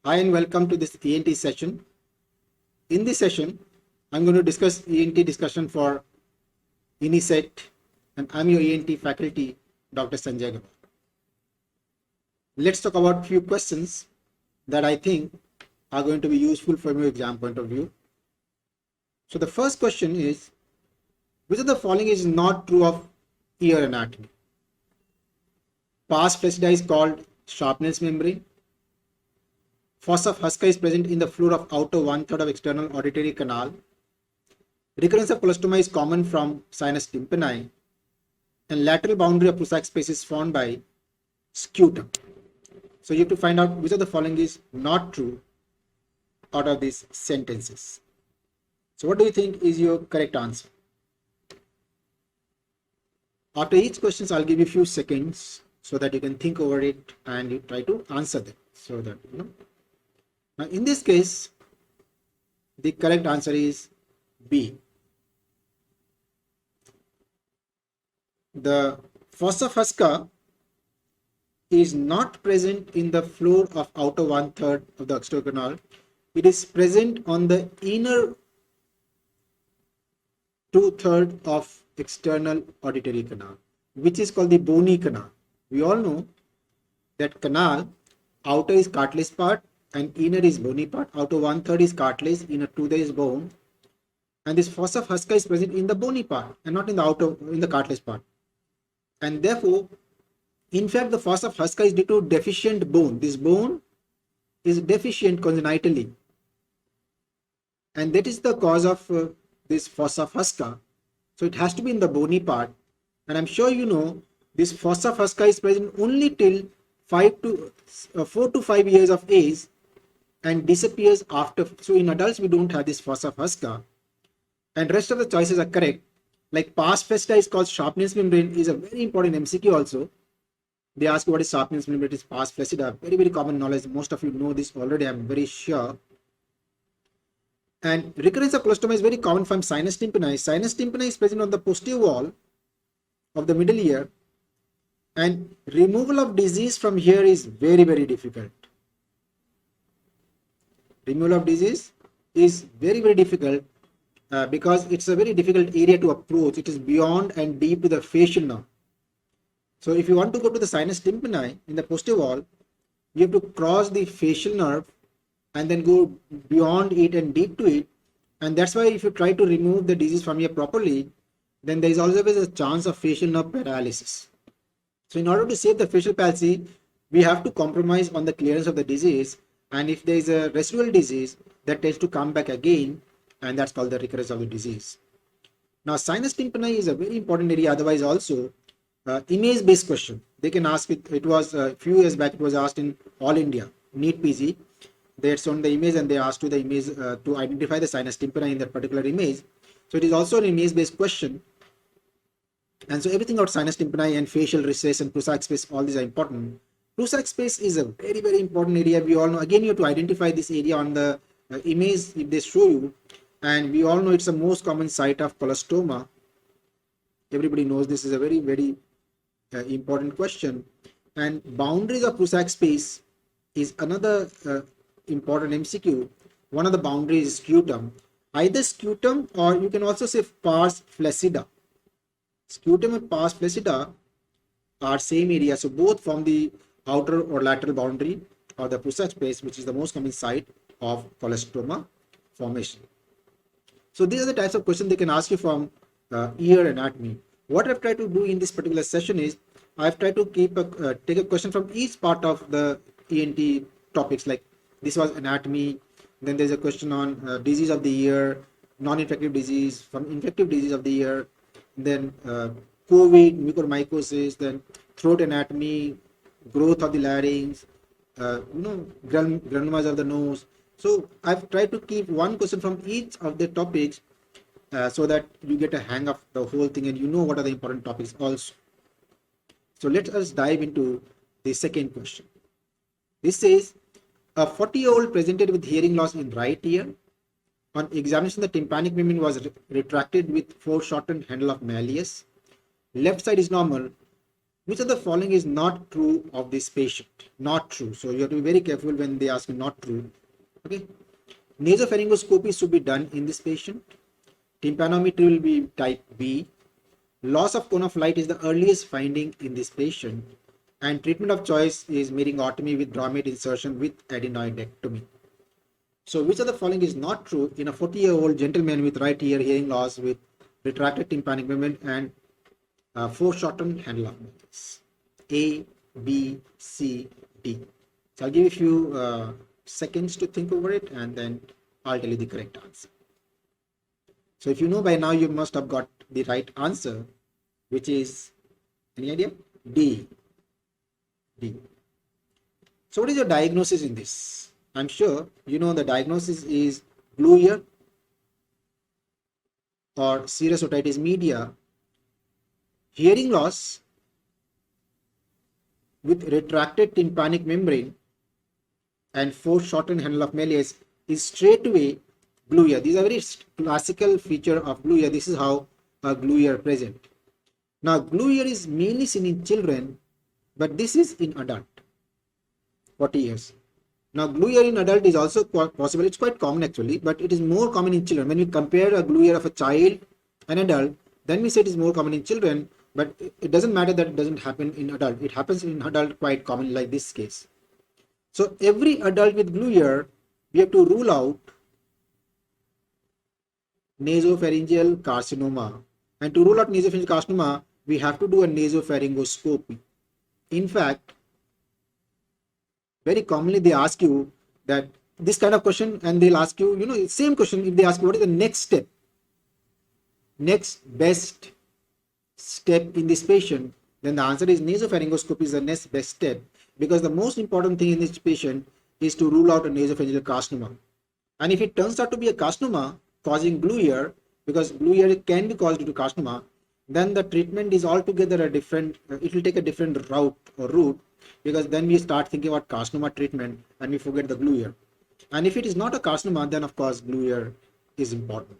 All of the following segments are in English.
Hi and welcome to this ENT session. In this session, I'm going to discuss ENT discussion for UNICET and I'm your ENT faculty, Dr. Sanjay Gawar. Let's talk about few questions that I think are going to be useful from your exam point of view. So the first question is, which of the following is not true of ear anatomy? Pars flaccida is called Sharpness membrane. Fossa fusca is present in the floor of outer one-third of external auditory canal. Recurrence of colostoma is common from sinus tympani, and lateral boundary of Prusak space is formed by scutum. So you have to find out which of the following is not true out of these sentences. So what do you think is your correct answer? After each question, I'll give you a few seconds so that you can think over it and you try to answer them. So that Now in this case, the correct answer is B. The fossa fusca is not present in the floor of outer one-third of the external canal. It is present on the inner two-thirds of external auditory canal, which is called the bony canal. We all know that canal, outer is cartilage part and inner is bony part. Outer one-third is cartilage, inner two-third is bone. And this fossa fusca is present in the bony part and not in the cartilage part. And therefore, in fact, the fossa fusca is due to deficient bone. This bone is deficient congenitally. And that is the cause of this fossa fusca. So it has to be in the bony part. And I'm sure you know this fossa fusca is present only till 4 to 5 years of age and disappears after. So in adults, we don't have this fossa fusca. And rest of the choices are correct. Like pars flaccida is called Sharpness membrane is a very important MCQ also. They ask what is Sharpness membrane, it is pars flaccida. Very, very common knowledge. Most of you know this already, I'm very sure. And recurrence of colostoma is very common from sinus tympani. Sinus tympani is present on the posterior wall of the middle ear. And removal of disease from here is very, very difficult. Removal of disease is very, very difficult. Because it's a very difficult area to approach. It is beyond and deep to the facial nerve. So if you want to go to the sinus tympani in the posterior wall, you have to cross the facial nerve and then go beyond it and deep to it. And that's why if you try to remove the disease from here properly, then there is always a chance of facial nerve paralysis. So in order to save the facial palsy, we have to compromise on the clearance of the disease. And if there is a residual disease, that tends to come back again. And that's called the recurrence of the disease. Now, sinus tympani is a very important area. Otherwise, also image-based question. They can ask it. It was a few years back. It was asked in All India NEET PG. They had shown the image and they asked you the image to identify the sinus tympani in that particular image. So it is also an image-based question. And so everything about sinus tympani and facial recess and Prusak space, all these are important. Prusak space is a very, very important area. We all know. Again, you have to identify this area on the image if they show you. And we all know it's the most common site of colostoma. Everybody knows this is a very, very important question. And boundaries of Prusak space is another important MCQ. One of the boundaries is scutum. Either scutum or you can also say pars flaccida. Scutum and pars flaccida are same area. So both form the outer or lateral boundary of the Prusak space, which is the most common site of colostoma formation. So these are the types of questions they can ask you from ear anatomy. What I've tried to do in this particular session is I've tried to take a question from each part of the ENT topics. Like this was anatomy, then there's a question on disease of the ear, non-infective disease, from infective disease of the ear, then COVID, mucormycosis, then throat anatomy, growth of the larynx, granulomas of the nose. So I've tried to keep one question from each of the topics so that you get a hang of the whole thing and you know what are the important topics also. So let us dive into the second question. This says, a 40-year-old presented with hearing loss in right ear. On examination, the tympanic membrane was retracted with foreshortened handle of malleus. Left side is normal, Which of the following is not true of this patient? Not true. So you have to be very careful when they ask you not true. Okay. Nasopharyngoscopy should be done in this patient. Tympanometry will be type B. Loss of cone of light is the earliest finding in this patient. And treatment of choice is meningotomy with Bromide insertion with adenoidectomy. So which of the following is not true in a 40-year-old gentleman with right ear hearing loss with retracted tympanic membrane and foreshortened handle of Malleus? A, B, C, D. So I'll give you a few seconds to think over it and then I'll tell you the correct answer. So if you know by now, you must have got the right answer, which is, any idea? D. D. So what is your diagnosis in this? I'm sure you know the diagnosis is blue ear or serous otitis media, hearing loss with retracted tympanic membrane and foreshortened handle of Malleus is straightaway glue ear. These are very classical feature of glue ear. This is how a glue ear present. Now glue ear is mainly seen in children, but this is in adult, 40 years. Now glue ear in adult is also possible. It's quite common actually, but it is more common in children. When we compare a glue ear of a child and adult, then we say it is more common in children, but it doesn't matter that it doesn't happen in adult. It happens in adult quite common, like this case. So every adult with glue ear, we have to rule out nasopharyngeal carcinoma. And to rule out nasopharyngeal carcinoma, we have to do a nasopharyngoscopy. In fact, very commonly they ask you that this kind of question, and they'll ask you, same question. If they ask you what is the next step, next best step in this patient, then the answer is nasopharyngoscopy is the next best step, because the most important thing in this patient is to rule out a nasopharyngeal carcinoma. And if it turns out to be a carcinoma causing glue ear, because glue ear can be caused due to carcinoma, then the treatment is altogether a different, it will take a different route, because then we start thinking about carcinoma treatment and we forget the glue ear. And if it is not a carcinoma, then of course glue ear is important.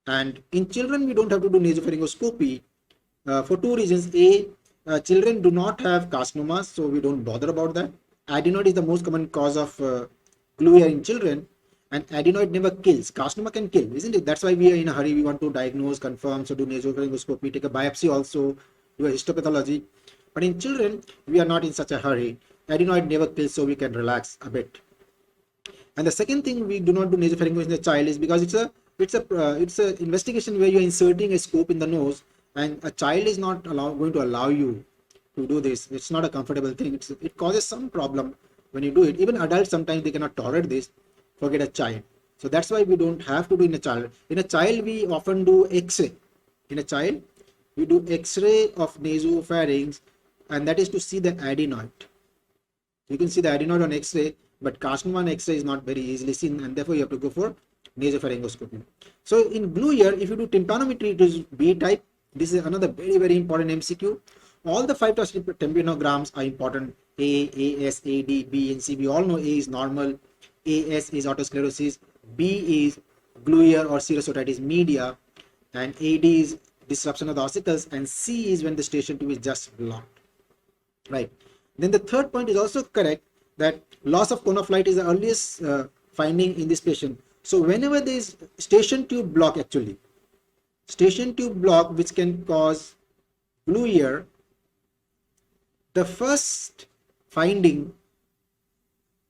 And in children, we don't have to do nasopharyngoscopy for two reasons. A, children do not have carcinomas, so we don't bother about that. Adenoid is the most common cause of glue ear in children, and adenoid never kills. Carcinoma can kill, isn't it? That's why we are in a hurry. We want to diagnose, confirm, so do nasopharyngoscopy, take a biopsy also, do a histopathology. But in children, we are not in such a hurry. Adenoid never kills, so we can relax a bit. And the second thing we do not do nasopharyngoscopy in the child is because it's a investigation where you're inserting a scope in the nose, and a child is not going to allow you to do this. It's not a comfortable thing. It causes some problem when you do it. Even adults, sometimes they cannot tolerate this, forget a child. So that's why we don't have to do in a child. In a child, we often do X-ray. In a child, we do X-ray of nasopharynx, and that is to see the adenoid. You can see the adenoid on X-ray, but carcinoma on X-ray is not very easily seen, and therefore you have to go for nasopharyngoscopy. So in glue ear, if you do tympanometry, it is B type. This is another very, very important MCQ. All the 5 tympanograms are important. A, AS, AD, B, and C. We all know A is normal, AS is autosclerosis, B is glue ear or serous otitis media, and AD is disruption of the ossicles, and C is when the station tube is just blocked. Right. Then the third point is also correct, that loss of cone of light is the earliest finding in this patient. So whenever there is station tube block, which can cause glue ear, the first finding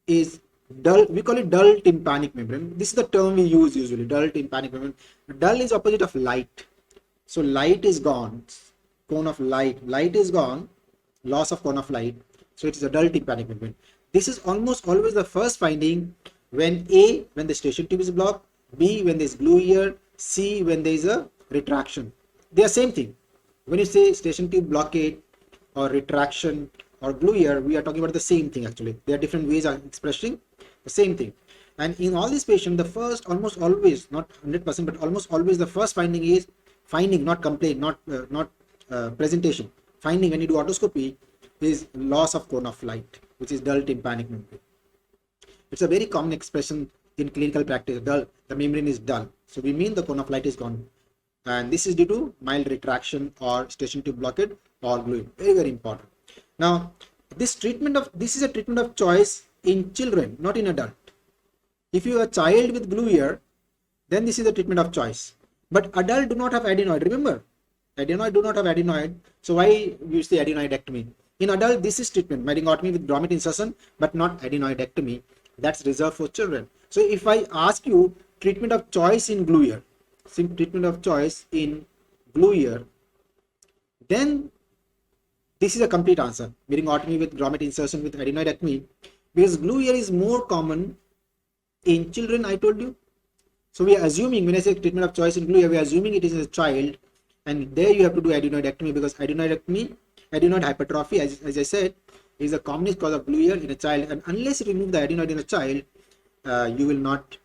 is dull. We call it dull tympanic membrane. This is the term we use usually, dull tympanic membrane. Dull is opposite of light. So light is gone, cone of light is gone, loss of cone of light. So it is a dull tympanic membrane. This is almost always the first finding when A, when the station tube is blocked, B, when there is glue ear, C, when there is a retraction. They are same thing. When you say station tube blockade or retraction or glue ear, we are talking about the same thing actually. There are different ways of expressing the same thing. And in all these patients, the first, almost always, not 100%, but almost always the first finding is finding, not complaint, not presentation. Finding when you do otoscopy is loss of cone of light, which is dull tympanic membrane. It's a very common expression in clinical practice. Dull, the membrane is dull. So we mean the cone of light is gone. And this is due to mild retraction or station tube blockade or glue. Very, very important. Now, this is a treatment of choice in children, not in adult. If you are a child with glue ear, then this is the treatment of choice. But adult do not have adenoid. Remember, adenoid do not have adenoid. So why you say adenoidectomy? In adult, this is treatment, myringotomy with grommet insertion, but not adenoidectomy. That's reserved for children. So if I ask you treatment of choice in glue ear, treatment of choice in glue ear, then this is a complete answer. Myringotomy with grommet insertion with adenoidectomy, because glue ear is more common in children, I told you. So we are assuming, when I say treatment of choice in glue ear, we are assuming it is a child, and there you have to do adenoidectomy, because adenoidectomy, adenoid hypertrophy, as I said, is the commonest cause of glue ear in a child, and unless you remove the adenoid in a child, you will not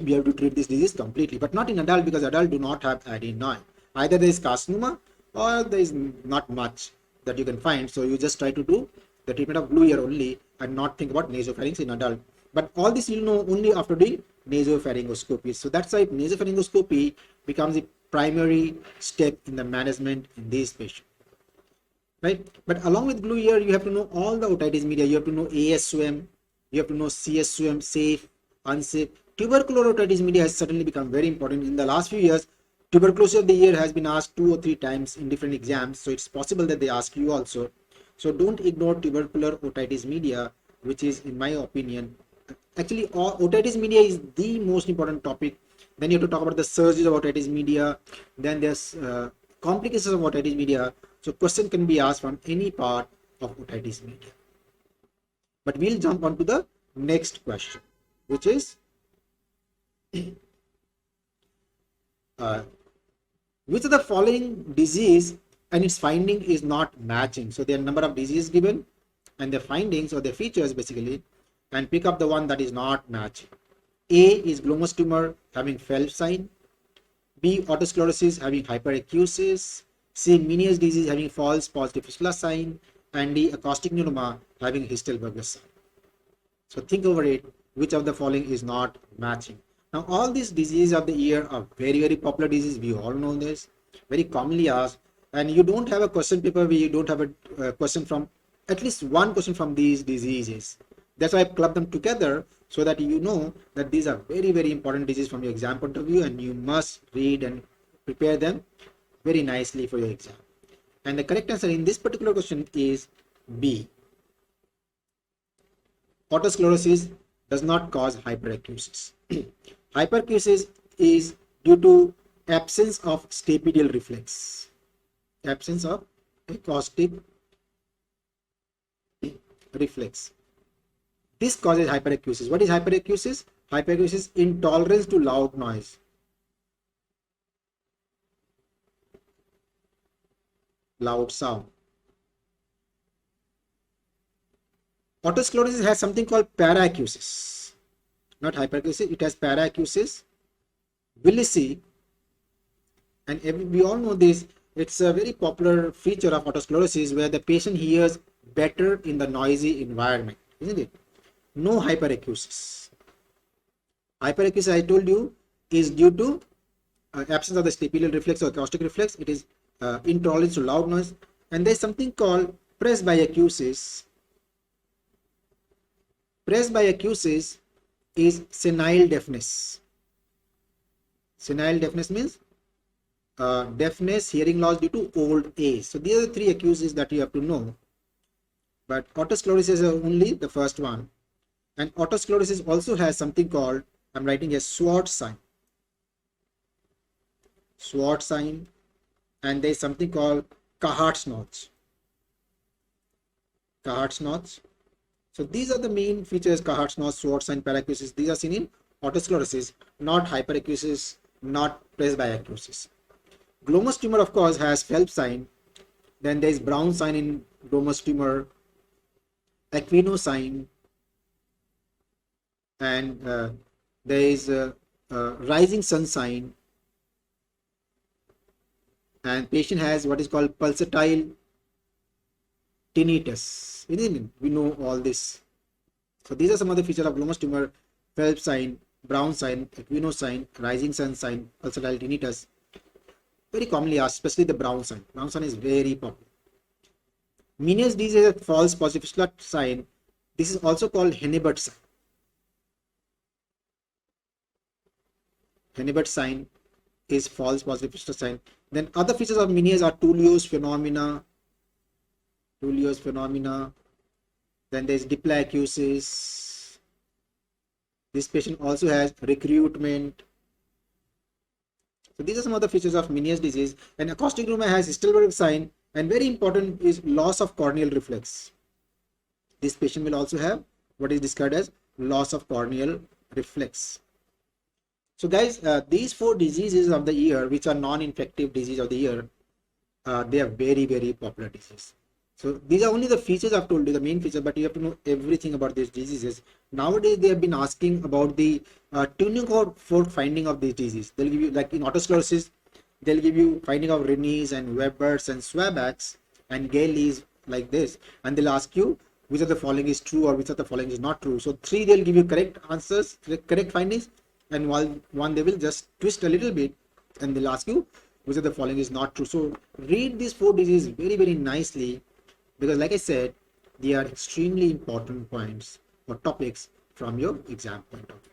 be able to treat this disease completely, but not in adult, because adult do not have adenoid. Either there is carcinoma or there is not much that you can find. So you just try to do the treatment of glue ear only and not think about nasopharynx in adult. But all this you'll know only after doing nasopharyngoscopy. So that's why nasopharyngoscopy becomes the primary step in the management in these patients. Right? But along with glue ear, you have to know all the otitis media. You have to know ASOM, you have to know CSOM, safe, unsafe. Tubercular otitis media has certainly become very important. In the last few years, tuberculosis of the year has been asked 2 or 3 times in different exams. So it's possible that they ask you also. So don't ignore tubercular otitis media, which is, in my opinion, actually otitis media is the most important topic. Then you have to talk about the surges of otitis media. Then there's complications of otitis media. So question can be asked from any part of otitis media. But we'll jump on to the next question, which is which of the following disease and its finding is not matching? So there are a number of diseases given and their findings or their features basically, and pick up the one that is not matching. A is glomus tumor having Phelps sign. B, autosclerosis having hyperacusis. C, Meniere's disease having false positive fistula sign. And D, acoustic pneumoma having Hestel-Berger sign. So think over it, which of the following is not matching. Now all these diseases of the ear are very, very popular diseases. We all know this, very commonly asked, and you don't have a question paper where you don't have a question from, at least one question from these diseases. That's why I clubbed them together, so that you know that these are very, very important diseases from your exam point of view, and you must read and prepare them very nicely for your exam. And the correct answer in this particular question is B. Autosclerosis does not cause hyperacusis. Hyperacusis is due to absence of stapedial reflex. Absence of acoustic reflex. This causes hyperacusis. What is hyperacusis? Hyperacusis is intolerance to loud noise. Loud sound. Autosclerosis has something called paracusis. Not hyperacusis, it has paracusis. Willisii, and we all know this, it's a very popular feature of autosclerosis where the patient hears better in the noisy environment, isn't it? No hyperacusis. Hyperacusis, I told you, is due to absence of the stapedial reflex or acoustic reflex. It is intolerance to loud noise. And there's something called presbyacusis. Presbyacusis is senile deafness. Senile deafness means deafness, hearing loss due to old age. So these are the 3 acuses that you have to know. But autosclerosis is only the first one. And autosclerosis also has something called, I'm writing a Schwartz sign. Schwartz sign. And there is something called Cahardt's-Notch. Cahardt's-Notch. So these are the main features: Cahardt's-Notch, Schwartz sign, paracusis. These are seen in autosclerosis, not hyperacusis, not presbyacusis. Glomus tumor, of course, has Phelps sign. Then there is Brown sign in glomus tumor, Aquino sign, and there is rising sun sign. And patient has what is called pulsatile tinnitus. We know all this. So these are some of the features of glomus tumor: Phelps sign, Brown sign, Aquino sign, rising sun sign, pulsatile tinnitus. Very commonly asked, especially the Brown sign. Brown sign is very popular. Meniere's disease is a false positive slot sign. This is also called Hennebert sign. Hennebert sign is false positive slot sign. Then other features of Meniere's are Tullio's phenomena. Tullio's phenomena. Then there is diplacusis. This patient also has recruitment. So these are some of the features of Meniere's disease. And acoustic pneumonia has Hesselberg sign, and very important is loss of corneal reflex. This patient will also have what is described as loss of corneal reflex. So guys, these 4 diseases of the ear, which are non-infective disease of the ear, they are very, very popular disease. So these are only the features I've told you, the main feature, but you have to know everything about these diseases. Nowadays, they have been asking about the tuning for finding of these diseases. They'll give you, like in autosclerosis, they'll give you finding of Rennes and Weber's and Swaback's and Gailey's like this, and they'll ask you which of the following is true or which of the following is not true. So 3 they'll give you correct answers, correct findings, and one they will just twist a little bit and they'll ask you which of the following is not true. So read these 4 diseases very, very nicely, because like I said, they are extremely important points or topics from your exam point of view.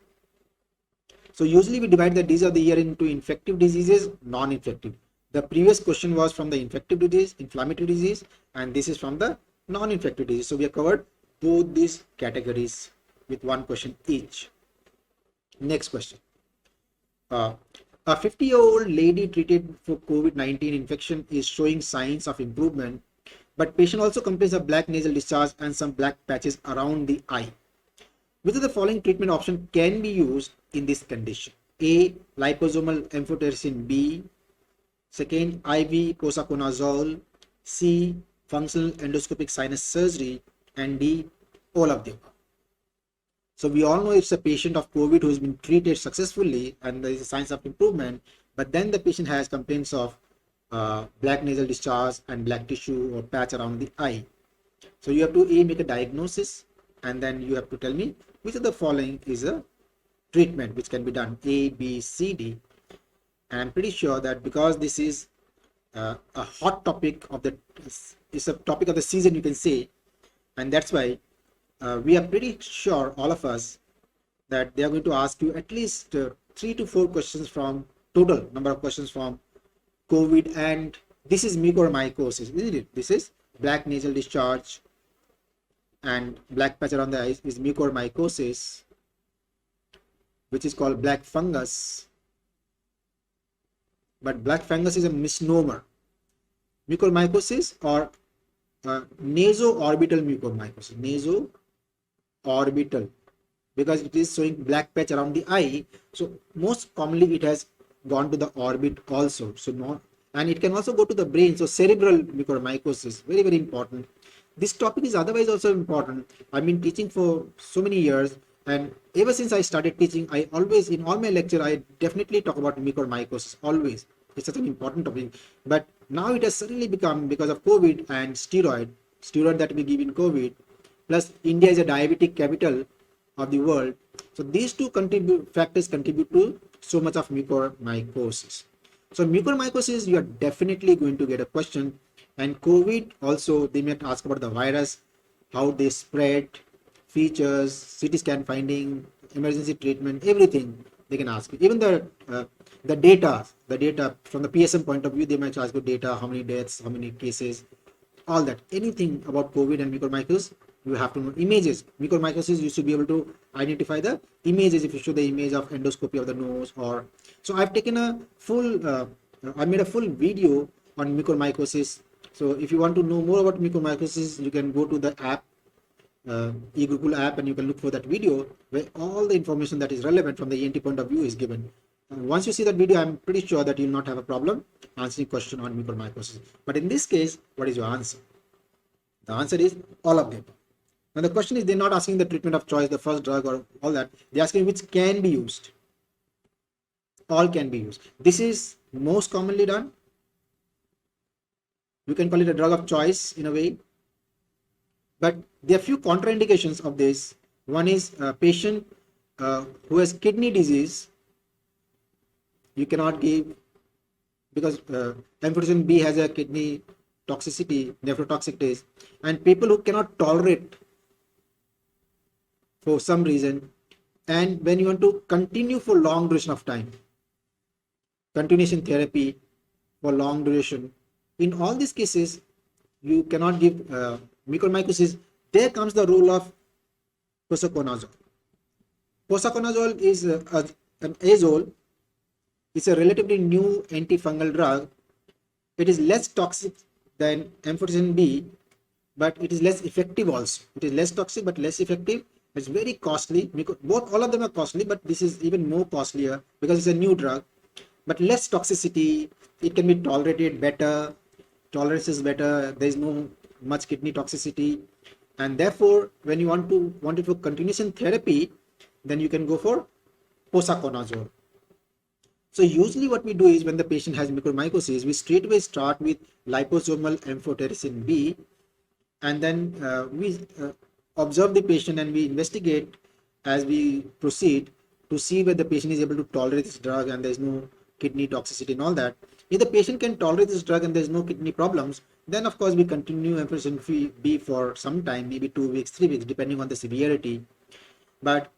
So usually we divide the disease of the ear into infective diseases, non-infective. The previous question was from the infective disease, inflammatory disease, and this is from the non-infective disease. So we have covered both these categories with 1 question each. Next question. A 50-year-old lady treated for COVID-19 infection is showing signs of improvement, but patient also complains of black nasal discharge and some black patches around the eye. Which of the following treatment option can be used in this condition? A. Liposomal amphotericin B. Second, IV posaconazole. C. Functional endoscopic sinus surgery. And D. All of them. So we all know it's a patient of COVID who has been treated successfully and there is signs of improvement, but then the patient has complaints of black nasal discharge and black tissue or patch around the eye. So you have to make a diagnosis, and then you have to tell me which of the following is a treatment which can be done, A, B, C, D. And I'm pretty sure that because this is a hot topic of it's a topic of the season, you can say, and that's why we are pretty sure, all of us, that they are going to ask you at least 3 to 4 questions from total number of questions from COVID, and this is mucormycosis, isn't it? This is black nasal discharge and black patch around the eyes is mucormycosis, which is called black fungus. But black fungus is a misnomer. Mucormycosis or naso-orbital mucormycosis, naso-orbital, because it is showing black patch around the eye. So most commonly it has gone to the orbit also. So not, and it can also go to the brain. So cerebral mucormycosis, very, very important. This topic is otherwise also important. I've been teaching for so many years, and ever since I started teaching, I always, in all my lecture, I definitely talk about mucormycosis, always. It's such an important topic. But now it has suddenly become, because of COVID and steroid that we give in COVID, plus India is a diabetic capital of the world. So these 2 factors contribute to so much of mucormycosis. So mucormycosis, you are definitely going to get a question. And COVID also, they might ask about the virus, how they spread, features, CT scan finding, emergency treatment, everything they can ask you. Even the data from the PSM point of view, they might ask you data, how many deaths, how many cases, all that. Anything about COVID and mucormycosis, you have to know. Images. Mucormycosis, you should be able to identify the images if you show the image of endoscopy of the nose. Or so I've taken a full, I made a full video on mucormycosis. So if you want to know more about mucormycosis, you can go to the app, eGurukul app, and you can look for that video where all the information that is relevant from the ENT point of view is given. Once you see that video, I'm pretty sure that you'll not have a problem answering question on mucormycosis. But in this case, what is your answer? The answer is all of them. Now the question is, they're not asking the treatment of choice, the first drug or all that. They're asking which can be used. All can be used. This is most commonly done. You can call it a drug of choice in a way. But there are few contraindications of this. One is a patient who has kidney disease. You cannot give, because amphotericin B has a kidney toxicity, nephrotoxic it is, and people who cannot tolerate for some reason, and when you want to continue for long duration of time, continuation therapy for long duration, in all these cases, you cannot give mucormycosis. There comes the role of posaconazole. Posaconazole is an azole. It's a relatively new antifungal drug. It is less toxic than amphotericin B, but it is less effective also. It is less toxic but less effective. It's very costly. Both, all of them are costly, but this is even more costlier because it's a new drug. But less toxicity. It can be tolerated better. Tolerance is better. There is no much kidney toxicity, and therefore, when you want it for continuation therapy, then you can go for posaconazole. So usually what we do is when the patient has mucormycosis, we straightway start with liposomal amphotericin B, and then we observe the patient and we investigate as we proceed to see whether the patient is able to tolerate this drug and there is no kidney toxicity and all that. If the patient can tolerate this drug and there is no kidney problems, then of course we continue amphotericin B for some time, maybe 2 weeks, 3 weeks, depending on the severity. But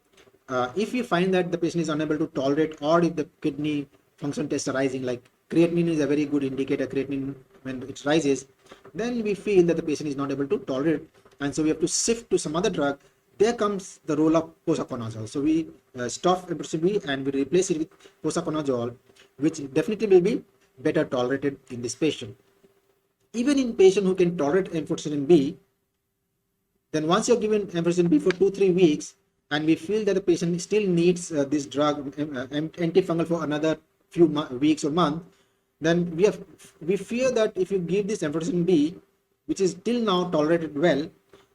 if we find that the patient is unable to tolerate, or if the kidney function tests are rising, like creatinine is a very good indicator, creatinine when it rises, then we feel that the patient is not able to tolerate, and so we have to shift to some other drug. There comes the role of posaconazole. So we stop amphotericin B and we replace it with posaconazole, which definitely will be better tolerated in this patient. Even in patient who can tolerate amphotericin B, then once you're given amphotericin B for 2-3 weeks, and we feel that the patient still needs this drug, antifungal, for another few weeks or month, then we fear that if you give this amphotericin B, which is till now tolerated well,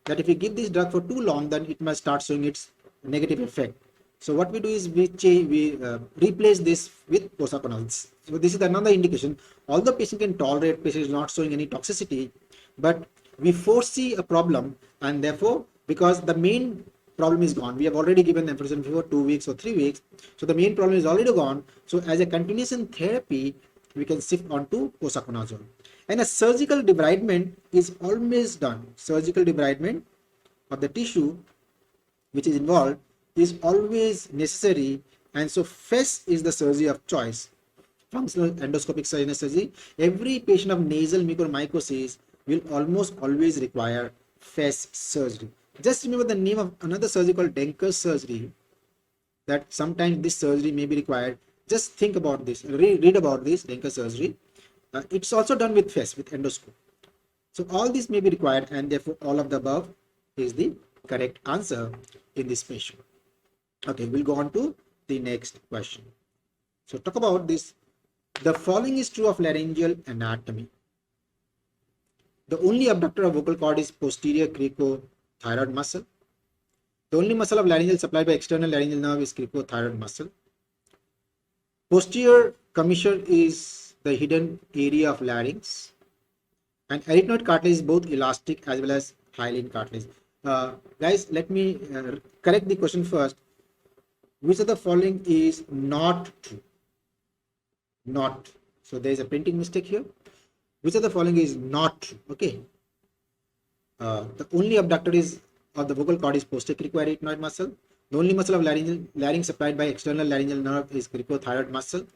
that if you give this drug for too long, then it must start showing its negative effect. So what we do is we replace this with posaconazole. So this is another indication. Although patient can tolerate, patient is not showing any toxicity, but we foresee a problem, and therefore, because the main problem is gone, we have already given amphotericin for 2 weeks or 3 weeks, so the main problem is already gone. So as a continuation therapy, we can shift on to posaconazole. And a surgical debridement is always done. Surgical debridement of the tissue which is involved is always necessary, and so FES is the surgery of choice, functional endoscopic sinus surgery. Every patient of nasal mucormycosis will almost always require FES surgery. Just remember the name of another surgery called Denker's surgery, that sometimes this surgery may be required. Just think about this, read about this Denker's surgery. It's also done with FES, with endoscope. So all this may be required, and therefore all of the above is the correct answer in this patient. Okay, we'll go on to the next question. So talk about this. The following is true of laryngeal anatomy. The only abductor of vocal cord is posterior cricothyroid muscle. The only muscle of laryngeal supplied by external laryngeal nerve is cricothyroid muscle. Posterior commissure is the hidden area of larynx. And arytenoid cartilage is both elastic as well as hyaline cartilage. Guys, let me correct the question first. Which of the following is not true? Not. So there is a printing mistake here. Which of the following is not true? Okay. The only abductor of the vocal cord is posterior cricoarytenoid muscle. The only muscle of larynx supplied by external laryngeal nerve is cricothyroid muscle.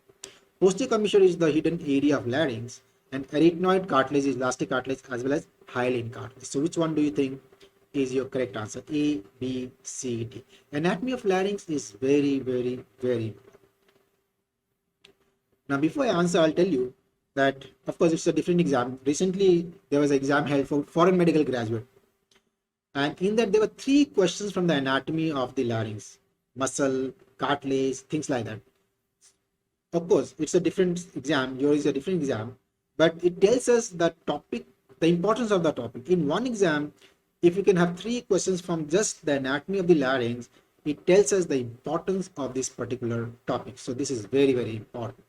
Posterior commissure is the hidden area of larynx, and arytenoid cartilage is elastic cartilage as well as hyaline cartilage. So which one do you think is your correct answer? A, B, C, D. Anatomy of larynx is very, very, very important. Now before I answer, I'll tell you that of course it's a different exam. Recently there was an exam held for foreign medical graduate, and in that there were 3 questions from the anatomy of the larynx, muscle, cartilage, things like that. Of course it's a different exam, yours is a different exam, but it tells us the topic, the importance of the topic. In one exam, if you can have 3 questions from just the anatomy of the larynx, it tells us the importance of this particular topic. So this is very, very important.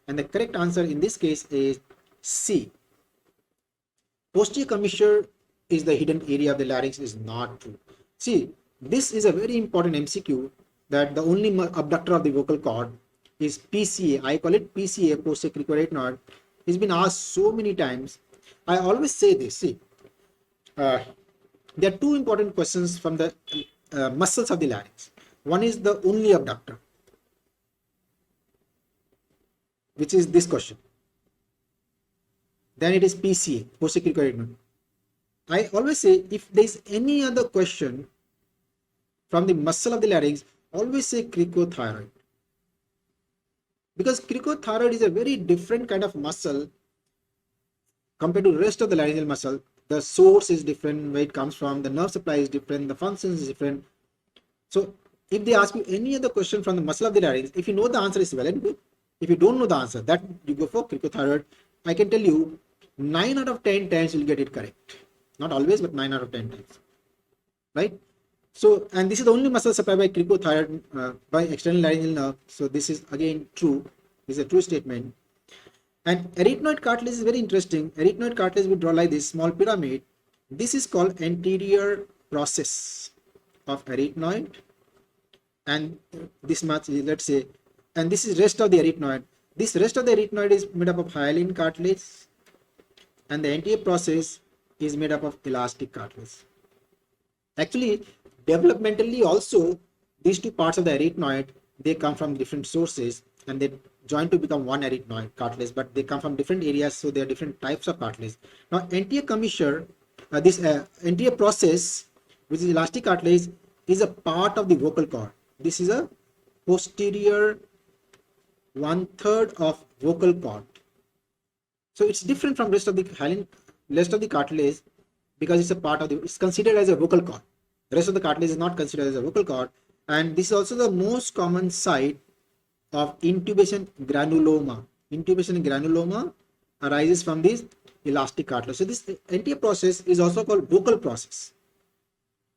And the correct answer in this case is C. Posterior commissure is the hidden area of the larynx is not true. See, this is a very important MCQ, that the only abductor of the vocal cord is PCA. I call it PCA, posterior cricoarytenoid. It's been asked so many times. I always say this. See, there are two important questions from the muscles of the larynx. One is the only abductor, which is this question. Then it is PCA, posterior cricoid. I always say if there is any other question from the muscle of the larynx, always say cricothyroid. Because cricothyroid is a very different kind of muscle compared to the rest of the laryngeal muscle. The source is different, where it comes from, the nerve supply is different, the function is different. So if they ask you any other question from the muscle of the larynx, if you know the answer is well and good. If you don't know the answer, that you go for cricothyroid. I can tell you 9 out of 10 times you'll get it correct. Not always, but 9 out of 10 times. Right? So, and this is the only muscle supplied by cricothyroid by external laryngeal nerve. So this is again true. This is a true statement. And arytenoid cartilage is very interesting. Arytenoid cartilage we draw like this small pyramid. This is called anterior process of arytenoid. And this much, let's say, and this is rest of the arytenoid. This rest of the arytenoid is made up of hyaline cartilage, and the anterior process is made up of elastic cartilage. Actually, developmentally also, these two parts of the arytenoid, they come from different sources and they join to become one arytenoid cartilage, but they come from different areas, so there are different types of cartilage. Now, anterior commissure, this anterior process, which is elastic cartilage, is a part of the vocal cord. This is a posterior 1/3 of vocal cord. So it's different from rest of the hyaline, rest of the cartilage, because it's a part of the, it's considered as a vocal cord. The rest of the cartilage is not considered as a vocal cord, and this is also the most common site of intubation granuloma. Intubation granuloma arises from this elastic cartilage. So this anterior process is also called vocal process.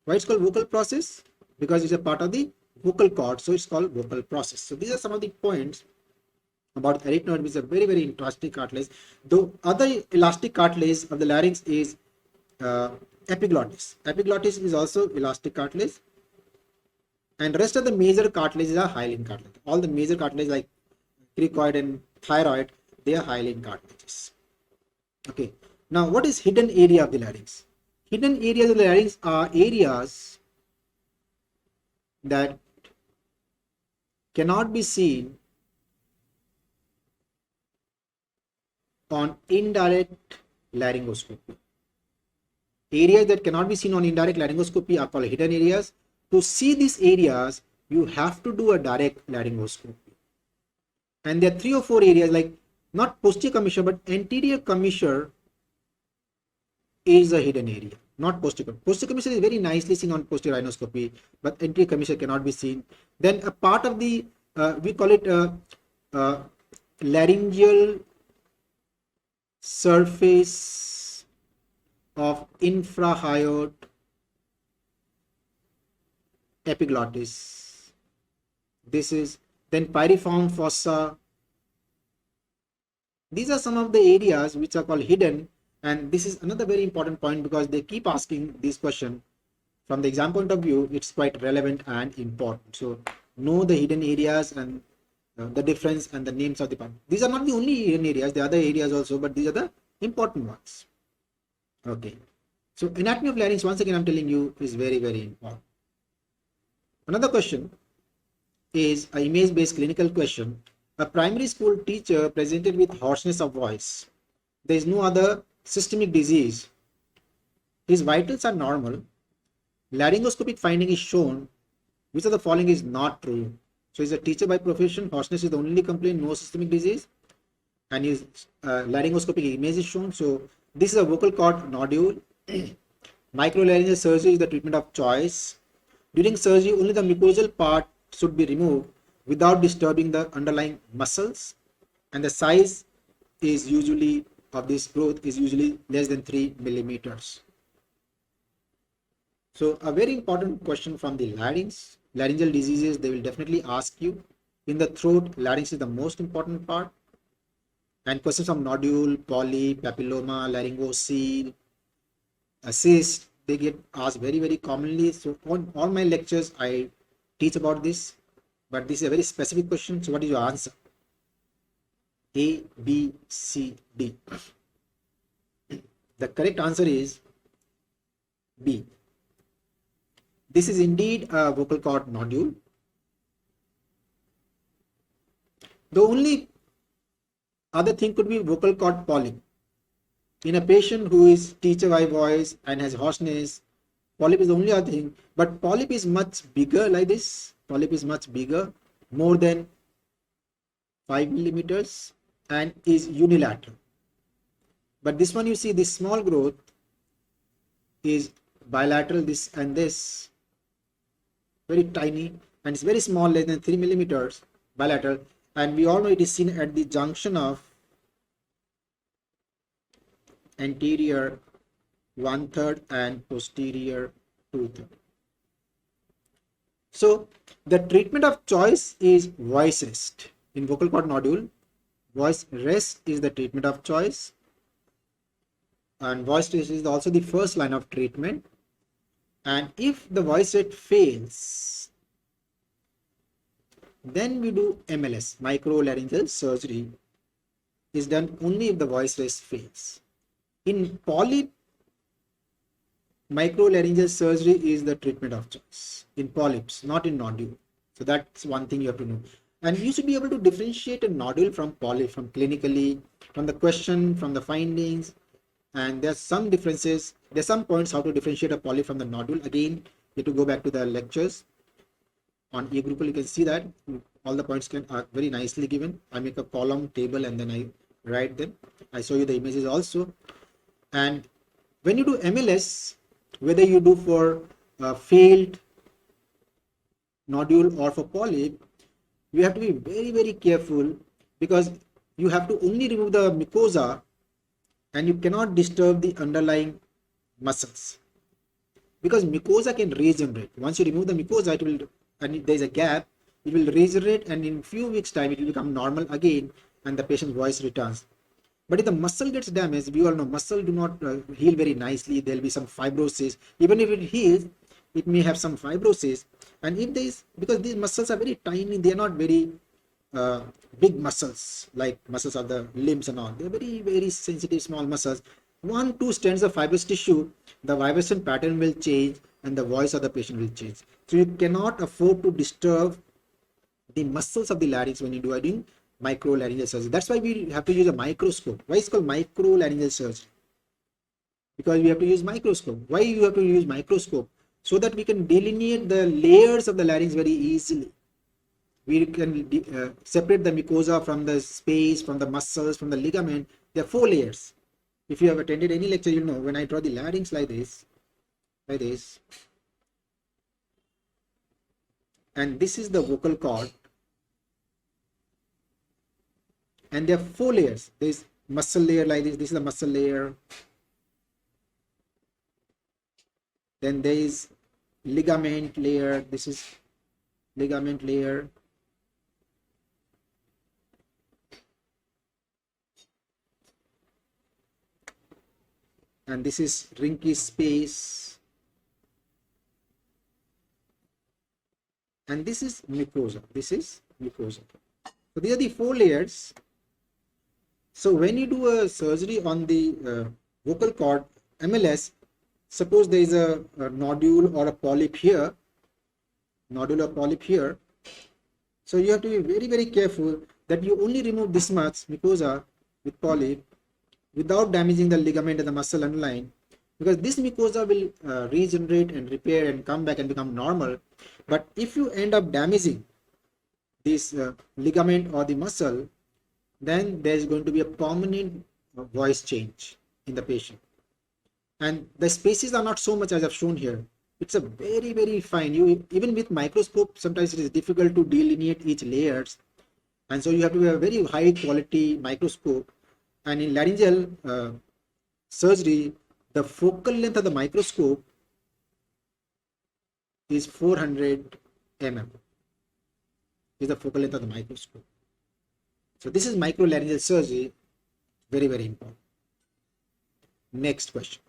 Why it's called vocal process? Because it's a part of the vocal cord, so it's called vocal process. So these are some of the points about arytenoid, which is a very, very interesting cartilage. The other elastic cartilage of the larynx is epiglottis. Epiglottis is also elastic cartilage, and rest of the major cartilages are hyaline cartilage. All the major cartilage like cricoid and thyroid, they are hyaline cartilages. Okay. Now, what is hidden area of the larynx? Hidden areas of the larynx are areas that cannot be seen on indirect laryngoscopy. Areas that cannot be seen on indirect laryngoscopy are called hidden areas. To see these areas, you have to do a direct laryngoscopy. And there are 3 or 4 areas, like not posterior commissure, but anterior commissure is a hidden area, not posterior. Posterior commissure is very nicely seen on posterior rhinoscopy, but anterior commissure cannot be seen. Then a part of the, we call it laryngeal surface of infrahyoid epiglottis. This is then piriform fossa. These are some of the areas which are called hidden, and this is another very important point because they keep asking this question from the exam point of view. It's quite relevant and important. So know the hidden areas and the difference and the names of the part. These are not the only hidden areas, there are other areas also, but these are the important ones. Okay. So anatomy of larynx, once again I'm telling you, is very, very important. Another question is an image-based clinical question. A primary school teacher presented with hoarseness of voice. There is no other systemic disease. His vitals are normal. Laryngoscopic finding is shown. Which of the following is not true? So he's a teacher by profession. Hoarseness is the only complaint, no systemic disease. And his laryngoscopic image is shown. So this is a vocal cord nodule. Microlaryngeal surgery is the treatment of choice. During surgery, only the mucosal part should be removed without disturbing the underlying muscles, and the size is usually of this growth is usually less than 3 millimeters. So a very important question from the larynx. Laryngeal diseases, they will definitely ask you. In the throat, larynx is the most important part. And questions of nodule, polyp, papilloma, laryngocele, cyst, they get asked very, very commonly. So on all my lectures, I teach about this, but this is a very specific question. So what is your answer? A, B, C, D. The correct answer is B. This is indeed a vocal cord nodule. The only other thing could be vocal cord polyp. In a patient who is teacher eye voice and has hoarseness, polyp is the only other thing, but polyp is much bigger like this. Polyp is much bigger, more than 5 millimeters, and is unilateral. But this one, you see, this small growth is bilateral, this and this, very tiny, and it's very small, less than 3 millimeters, bilateral, and we all know it is seen at the junction of anterior 1/3 and posterior 2/3. So the treatment of choice is voice rest. In vocal cord nodule, voice rest is the treatment of choice, and voice rest is also the first line of treatment. And if the voice rest fails, then we do MLS, microlaryngeal surgery is done only if the voice rest fails. In polyp, microlaryngeal surgery is the treatment of choice. In polyps, not in nodule. So that's one thing you have to know. And you should be able to differentiate a nodule from polyp, from clinically, from the question, from the findings. And there's some differences. There's some points how to differentiate a polyp from the nodule. Again, you have to go back to the lectures. On eGroupal, you can see that all the points are very nicely given. I make a column table and then I write them. I show you the images also. And when you do MLS, whether you do for failed nodule or for polyp, you have to be very, very careful, because you have to only remove the mucosa and you cannot disturb the underlying muscles, because mucosa can regenerate. Once you remove the mucosa, it will, and if there is a gap, it will regenerate, and in few weeks time it will become normal again and the patient's voice returns. But if the muscle gets damaged, we all know muscle do not heal very nicely. There will be some fibrosis. Even if it heals, it may have some fibrosis. And if there is, because these muscles are very tiny, they are not very big muscles like muscles of the limbs and all. They are very, very sensitive small muscles. 1-2 strands of fibrous tissue, the vibration pattern will change and the voice of the patient will change. So you cannot afford to disturb the muscles of the larynx when you do doing microlaryngeal surgery. That's why we have to use a microscope. Why it's called microlaryngeal surgery? Because we have to use microscope. Why you have to use microscope? So that we can delineate the layers of the larynx very easily. We can separate the mucosa from the space, from the muscles, from the ligament. There are 4 layers. If you have attended any lecture, you'll know when I draw the larynx like this, and this is the vocal cord, and there are 4 layers. There is muscle layer like this. This is the muscle layer. Then there is ligament layer. This is ligament layer. And this is Rinke space. And this is mucosa. This is mucosa. So these are the 4 layers. So when you do a surgery on the vocal cord, MLS, suppose there is a nodule or a polyp here, so you have to be very, very careful that you only remove this much mucosa with polyp without damaging the ligament and the muscle underlying, because this mucosa will regenerate and repair and come back and become normal. But if you end up damaging this ligament or the muscle, then there is going to be a permanent voice change in the patient. And the spaces are not so much as I've shown here. It's a very, very fine. You even with microscope, sometimes it is difficult to delineate each layers, and so you have to have a very high quality microscope. And in laryngeal surgery, the focal length of the microscope is 400 mm. Is the focal length of the microscope. So this is microlaryngeal surgery, very, very important. Next question.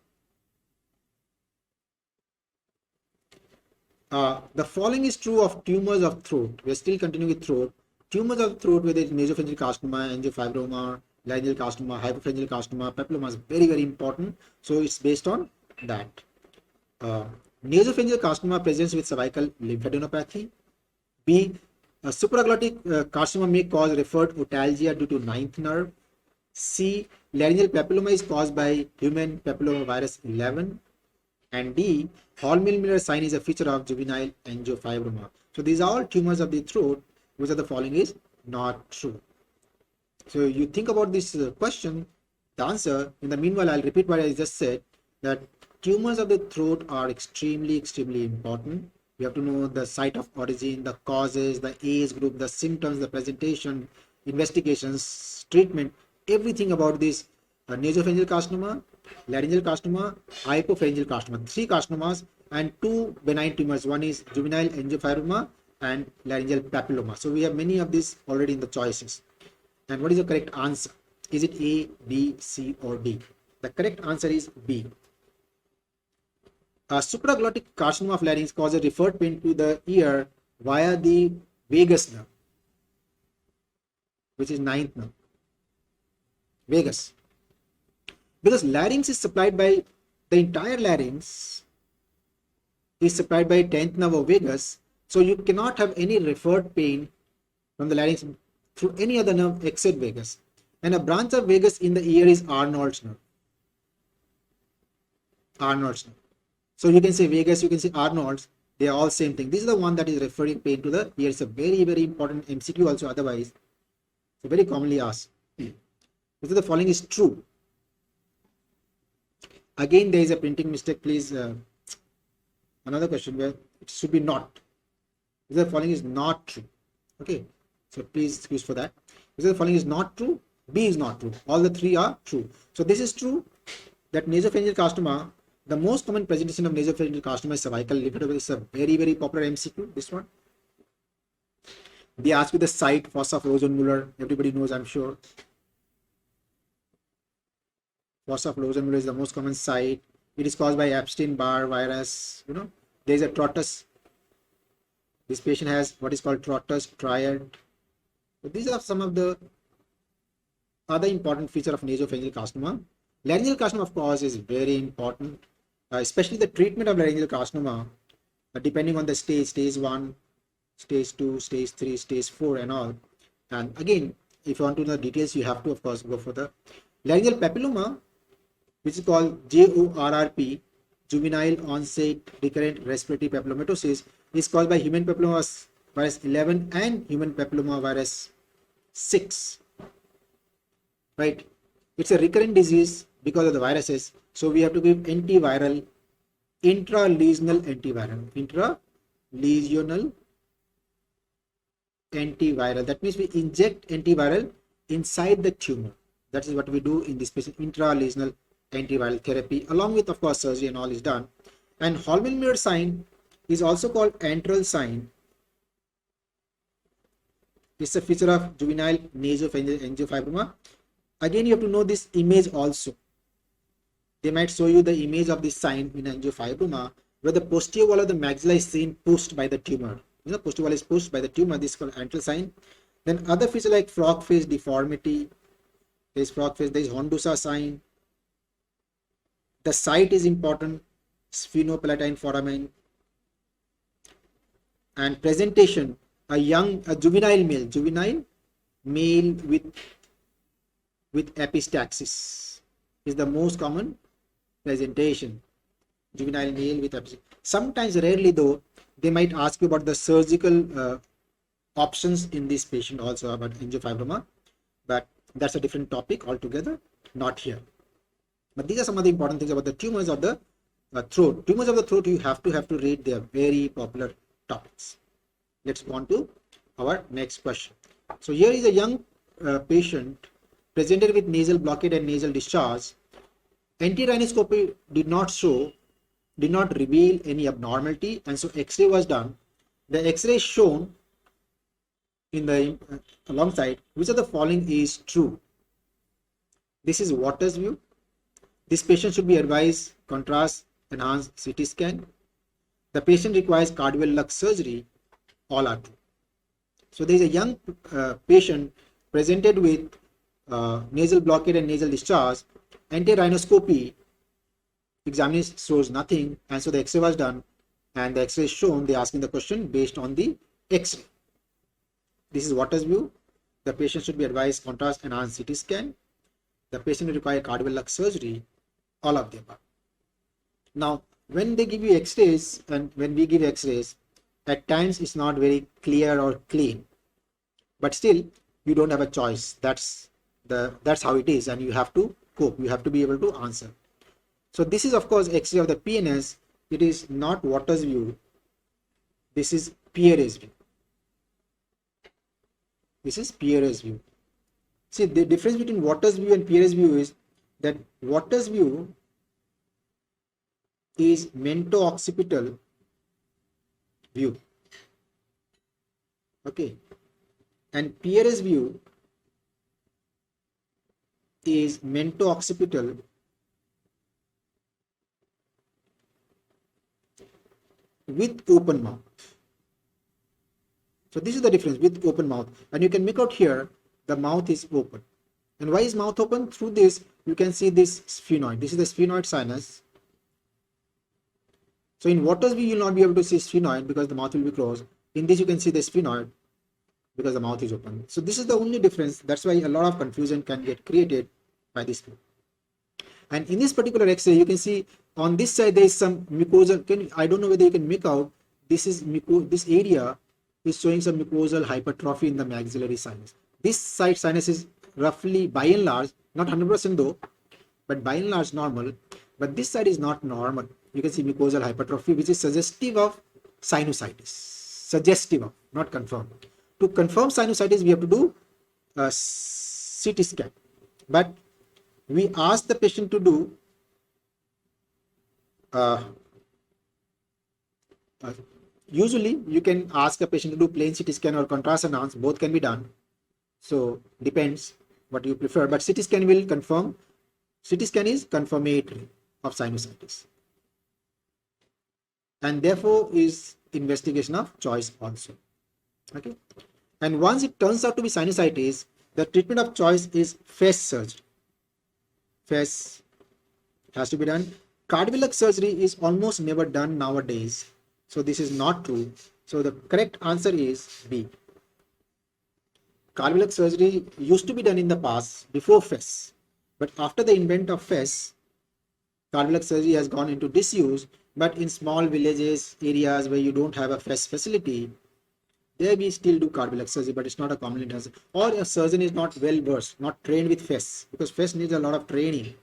The following is true of tumors of throat. We are still continuing with throat. Tumors of throat, whether it's nasopharyngeal carcinoma, angiofibroma, laryngeal carcinoma, hypopharyngeal carcinoma, papilloma is very, very important. So it's based on that. Nasopharyngeal carcinoma presents with cervical lymphadenopathy. B. Supraglottic carcinoma may cause referred otalgia due to ninth nerve. C. Laryngeal papilloma is caused by human papillomavirus 11. And D. Hall-Miller sign is a feature of juvenile angiofibroma. So these are all tumors of the throat. Which of the following is not true? So you think about this question, the answer. In the meanwhile, I'll repeat what I just said, that tumors of the throat are extremely, extremely important. We have to know the site of origin, the causes, the age group, the symptoms, the presentation, investigations, treatment, everything about this nasopharyngeal carcinoma, laryngeal carcinoma, hypopharyngeal carcinoma. 3 carcinomas and 2 benign tumors. One is juvenile angiofibroma and laryngeal papilloma. So we have many of these already in the choices. And what is the correct answer? Is it A, B, C, or D? The correct answer is B. A supraglottic carcinoma of larynx causes referred pain to the ear via the vagus nerve, which is ninth nerve. Vagus. Because larynx is supplied by, the entire larynx is supplied by 10th nerve of vagus, so you cannot have any referred pain from the larynx through any other nerve except vagus. And a branch of vagus in the ear is Arnold's nerve. Arnold's nerve. So you can say vagus, you can say Arnold's, they are all same thing. This is the one that is referring pain to the ear. It's a very, very important MCQ also otherwise. So very commonly asked. Which of the following is true? Again, there is a printing mistake. Please, another question where it should be not. Which of the following is not true? Okay. So please excuse for that. Which of the following is not true? B is not true. All the 3 are true. So this is true that nasopharyngeal carcinoma, the most common presentation of nasopharyngeal carcinoma is cervical lymphadenopathy. It's a very, very popular MCQ. This one. They ask you the site, fossa of Rosenmuller. Everybody knows, I'm sure. Fossa of Rosenmuller is the most common site. It is caused by Epstein-Barr virus. You know, there is a Trottus. This patient has what is called Trottus triad. So these are some of the other important features of nasopharyngeal carcinoma. Laryngeal carcinoma, of course, is very important, especially the treatment of laryngeal carcinoma, depending on the stage 1, stage 2, stage 3, stage 4 and all. And again, if you want to know the details, you have to, of course, go for the laryngeal papilloma, which is called JORRP, juvenile onset recurrent respiratory papillomatosis, is caused by human papillomavirus 11 and human papillomavirus 6. Right? It's a recurrent disease because of the viruses. So we have to give antiviral, intralesional antiviral, intralesional antiviral. That means we inject antiviral inside the tumor. That is what we do in this patient, intralesional antiviral therapy, along with, of course, surgery and all is done. And Hall-Miller sign is also called antral sign. It's a feature of juvenile nasopharyngeal angiofibroma. Again, you have to know this image also. They might show you the image of this sign in angiofibroma, where the posterior wall of the maxilla is seen pushed by the tumor. You know, posterior wall is pushed by the tumor. This is called antral sign. Then other features like frog face deformity. There is frog face. There is Hondusa sign. The site is important. Sphenopalatine foramen. And presentation. A juvenile male with epistaxis is the most common presentation. Juvenile male with epistaxis. Sometimes, rarely though, they might ask you about the surgical options in this patient also about angiofibroma, but that's a different topic altogether, not here. But these are some of the important things about the tumors of the throat. Tumors of the throat, you have to read. They are very popular topics. Let's go on to our next question. So here is a young patient presented with nasal blockade and nasal discharge. Anti-rhinoscopy did not reveal any abnormality, and so X-ray was done. The X-ray shown in the alongside, which of the following is true? This is Waters view. This patient should be advised contrast enhanced CT scan. The patient requires cardiac lung surgery. All are true. So there is a young patient presented with nasal blockade and nasal discharge, anti-rhinoscopy examination shows nothing, and so the X-ray was done, and the X-ray is shown. They asking the question based on the X-ray. This is Waters view. The patient should be advised contrast enhanced CT scan. The patient will require cardiac surgery. All of the above. Now, when they give you X-rays and when we give X-rays, at times it's not very clear or clean, but still you don't have a choice. That's how it is, and you have to cope. You have to be able to answer. So this is of course X-ray of the PNS. It is not Waters view. This is Pierre's view. This is Pierre's view. See, the difference between Waters view and Pierre's view is that Waters view is mento-occipital view. Okay. And Pierre's view is mento-occipital with open mouth. So this is the difference with open mouth, and you can make out here the mouth is open. And why is mouth open? Through this you can see this sphenoid. This is the sphenoid sinus. So in Waters view you will not be able to see sphenoid because the mouth will be closed. In this you can see the sphenoid because the mouth is open. So this is the only difference. That's why a lot of confusion can get created by this view. And in this particular X-ray you can see on this side there is some mucosal. I don't know whether you can make out. This area is showing some mucosal hypertrophy in the maxillary sinus. This side sinus is roughly by and large, not 100% though, but by and large normal. But this side is not normal. You can see mucosal hypertrophy, which is suggestive of sinusitis. Suggestive of, not confirmed. To confirm sinusitis, we have to do a CT scan. But we ask the patient to do usually you can ask a patient to do plain CT scan or contrast enhanced. Both can be done. So depends what you prefer. But CT scan will confirm. CT scan is confirmatory of sinusitis, and therefore is investigation of choice also. Okay. And once it turns out to be sinusitis, the treatment of choice is FES surgery. FES has to be done. Cardiac surgery is almost never done nowadays. So this is not true. So the correct answer is B. Cardiac surgery used to be done in the past before FES. But after the invent of FES, cardiac surgery has gone into disuse. But in small villages, areas where you don't have a FES facility, there we still do cardiac surgery, but it's not a common intensive. Or a surgeon is not well versed, not trained with FES, because FES needs a lot of training.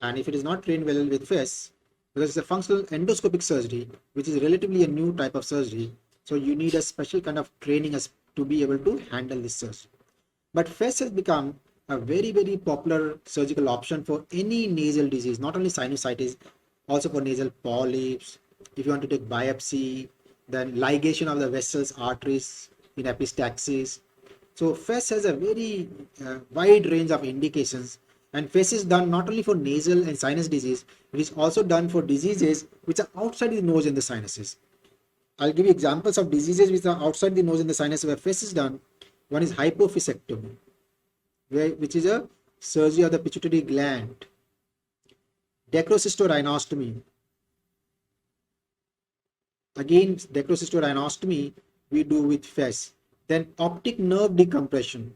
And if it is not trained well with FES, because it's a functional endoscopic surgery, which is relatively a new type of surgery, so you need a special kind of training as to be able to handle this surgery. But FES has become a very, very popular surgical option for any nasal disease, not only sinusitis, also for nasal polyps. If you want to take biopsy, then ligation of the vessels, arteries in epistaxis. So FES has a very wide range of indications, and FES is done not only for nasal and sinus disease, it is also done for diseases which are outside the nose and the sinuses. I'll give you examples of diseases which are outside the nose and the sinus where FES is done. One is hypophysectomy, which is a surgery of the pituitary gland. Dacrocystorhinostomy. Again, dacrocystorhinostomy we do with FES. Then optic nerve decompression.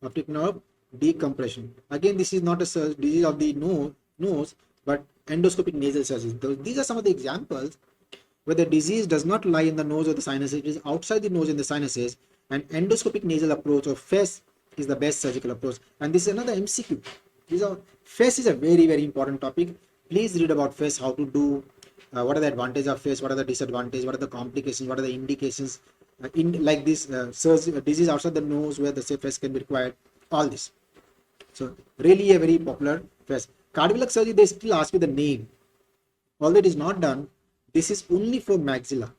Optic nerve decompression. Again, this is not a disease of the nose, but endoscopic nasal surgery. These are some of the examples where the disease does not lie in the nose or the sinuses, it is outside the nose and the sinuses, and endoscopic nasal approach or FES is the best surgical approach. And this is another MCQ. FES is a very, very important topic. Please read about FES, how to do, what are the advantages of FES, what are the disadvantages, what are the complications, what are the indications in like this disease outside the nose where the FES can be required, all this. So really a very popular FES. Cardiac surgery, they still ask you the name. Although it is not done, this is only for maxilla.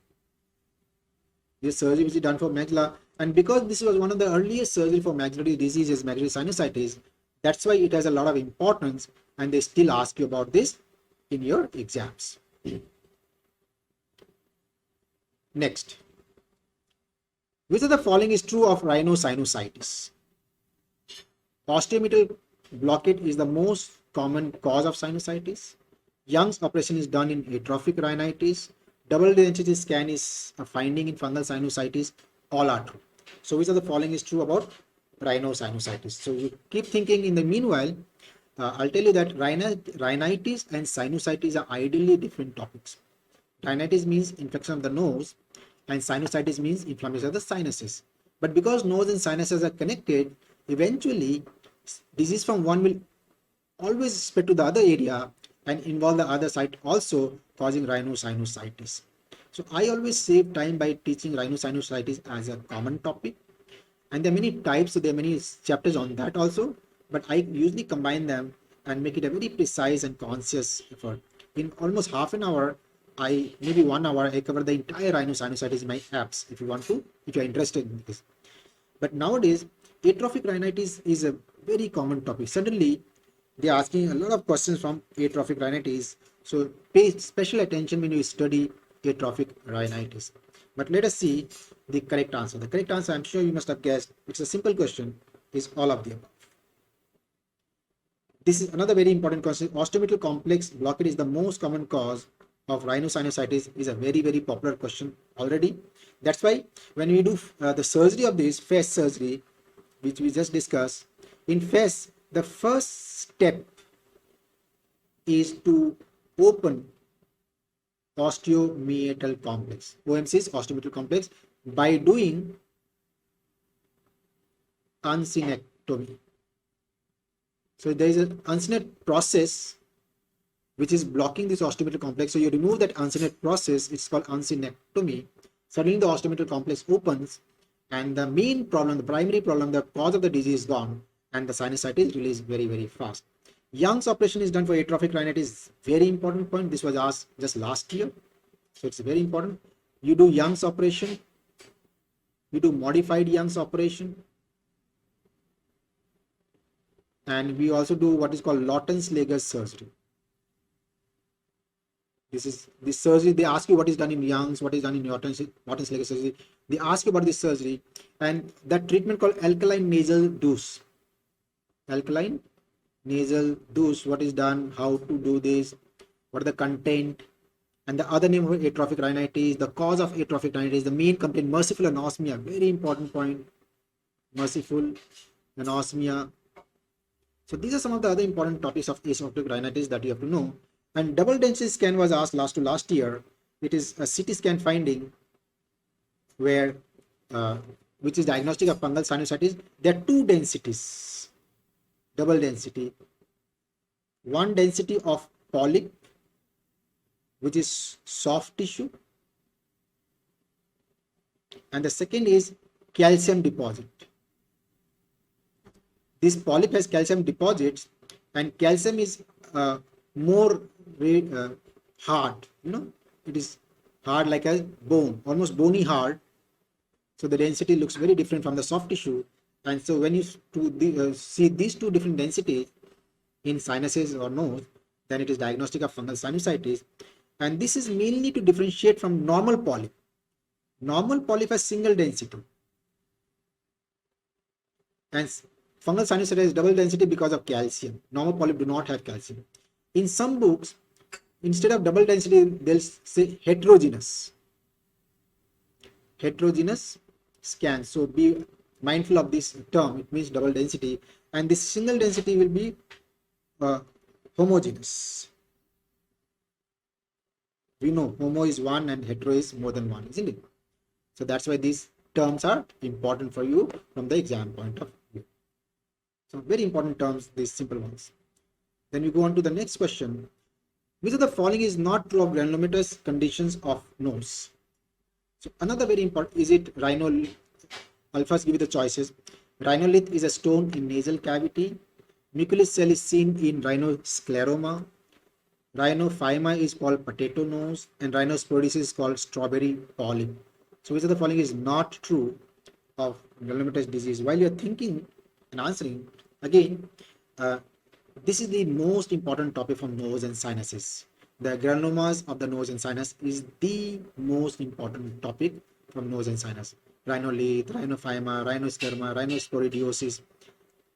This surgery which is done for maxilla, and because this was one of the earliest surgery for maxillary diseases, maxillary sinusitis, that's why it has a lot of importance, and they still ask you about this in your exams. Next, which of the following is true of rhinosinusitis? Osteometal blockade is the most common cause of sinusitis. Young's operation is done in atrophic rhinitis. Double density scan is a finding in fungal sinusitis. All are true. So which of the following is true about rhinosinusitis? So you keep thinking. In the meanwhile, I'll tell you that rhinitis and sinusitis are ideally different topics. Rhinitis means infection of the nose, and sinusitis means inflammation of the sinuses. But because nose and sinuses are connected, eventually disease from one will always spread to the other area and involve the other side also, causing rhinosinusitis. So I always save time by teaching rhinosinusitis as a common topic, and there are many types, so there are many chapters on that also, but I usually combine them and make it a very precise and conscious effort. In almost half an hour, I maybe 1 hour, I cover the entire rhinosinusitis in my apps if you want to, if you're interested in this. But nowadays, atrophic rhinitis is a very common topic. Suddenly, they're asking a lot of questions from atrophic rhinitis. So pay special attention when you study atrophic rhinitis. But let us see the correct answer. The correct answer, I'm sure you must have guessed, it's a simple question, is all of the above. This is another very important question. Osteometal complex blockade is the most common cause of rhinosinusitis, is a very, very popular question already. That's why when we do the surgery of this FES surgery, which we just discussed, in FES, the first step is to open osteomeatal complex. OMC is osteomeatal complex, by doing uncinectomy. So there is an uncinate process which is blocking this osteomeatal complex. So you remove that uncinate process, it's called uncinectomy. Suddenly the osteomeatal complex opens, and the main problem, the primary problem, the cause of the disease is gone, and the sinusitis is released very, very fast. Young's operation is done for atrophic rhinitis. Very important point. This was asked just last year, so it's very important. You do Young's operation, you do modified Young's operation, and we also do what is called Lawton's-Leger surgery. This surgery. They ask you what is done in Young's, what is done in Lawton's-Leger surgery. They ask you about this surgery, and that treatment called alkaline nasal douche. Alkaline nasal douche. What is done? How to do this? What are the content? And the other name of atrophic rhinitis, the cause of atrophic rhinitis, the main complaint, merciful anosmia. Very important point. Merciful anosmia. So these are some of the other important topics of atrophic rhinitis that you have to know. And double density scan was asked last year. It is a CT scan finding where which is diagnostic of fungal sinusitis. There are two densities, double density. One density of polyp, which is soft tissue, and the second is calcium deposit. This polyp has calcium deposits, and calcium is more hard, it is hard like a bone, almost bony hard. So the density looks very different from the soft tissue. And so when you see these two different densities in sinuses or nose, then it is diagnostic of fungal sinusitis. And this is mainly to differentiate from normal polyp. Normal polyp has single density, and fungal sinusitis is double density because of calcium. Normal polyp do not have calcium. In some books, instead of double density, they'll say heterogeneous scan. So be mindful of this term. It means double density, and this single density will be homogeneous. We know homo is one and hetero is more than one, isn't it? So that's why these terms are important for you from the exam point of view. So very important terms, these simple ones. Then we go on to the next question. Which of the following is not true of granulomatous conditions of nose? So another very important, is it rhinolith? I'll first give you the choices. Rhinolith is a stone in nasal cavity. Mucus cell is seen in rhinoscleroma. Rhinophyma is called potato nose, and rhinosporidis is called strawberry polyp. So which of the following is not true of granulomatous disease? While you're thinking and answering, again, this is the most important topic from nose and sinuses. The granulomas of the nose and sinus is the most important topic from nose and sinus. Rhinolith, rhinophyma, rhinoscleroma, rhinosporidiosis.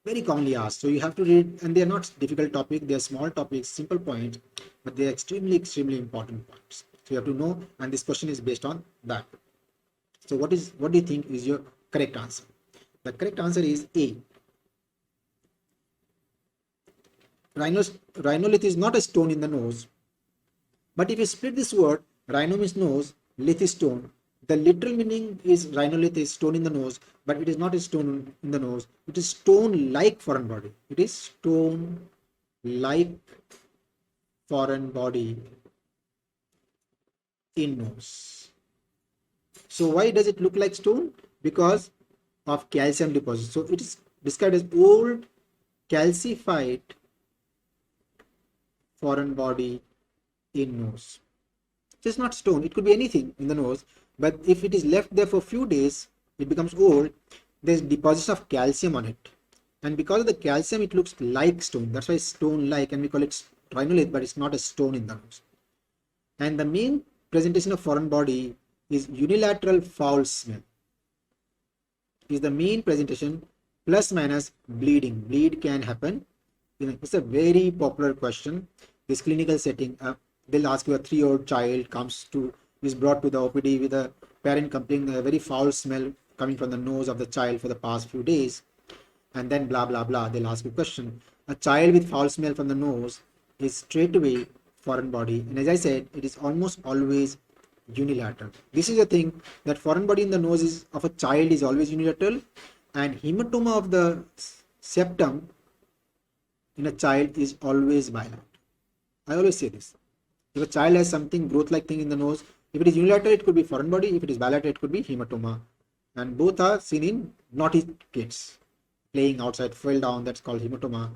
Very commonly asked. So you have to read, and they are not difficult topic, they are small topics, simple points, but they are extremely important points. So you have to know, and this question is based on that. So what do you think is your correct answer? The correct answer is A. Rhinolith is not a stone in the nose. But if you split this word, rhino means nose, lith is stone. The literal meaning is rhinolith is stone in the nose, but it is not a stone in the nose. It is stone-like foreign body. It is stone-like foreign body in nose. So why does it look like stone? Because of calcium deposit. So it is described as old calcified foreign body in nose. So it's not stone, it could be anything in the nose, but if it is left there for a few days, it becomes old, there's deposits of calcium on it. And because of the calcium, it looks like stone. That's why it's stone-like, and we call it rhinolith, but it's not a stone in the nose. And the main presentation of foreign body is unilateral foul smell. Is the main presentation, plus minus bleeding. Bleed can happen. It's a very popular question. This clinical setting, they'll ask you a 3-year-old child is brought to the OPD with a parent complaining a very foul smell coming from the nose of the child for the past few days, and then blah blah blah. They'll ask you a question. A child with foul smell from the nose is straight away foreign body, and as I said, it is almost always unilateral. This is the thing, that foreign body in the nose of a child is always unilateral, and hematoma of the septum in a child is always bilateral. I always say this. If a child has something growth-like thing in the nose, if it is unilateral, it could be foreign body. If it is bilateral, it could be hematoma. And both are seen in naughty kids playing outside, fell down. That's called hematoma,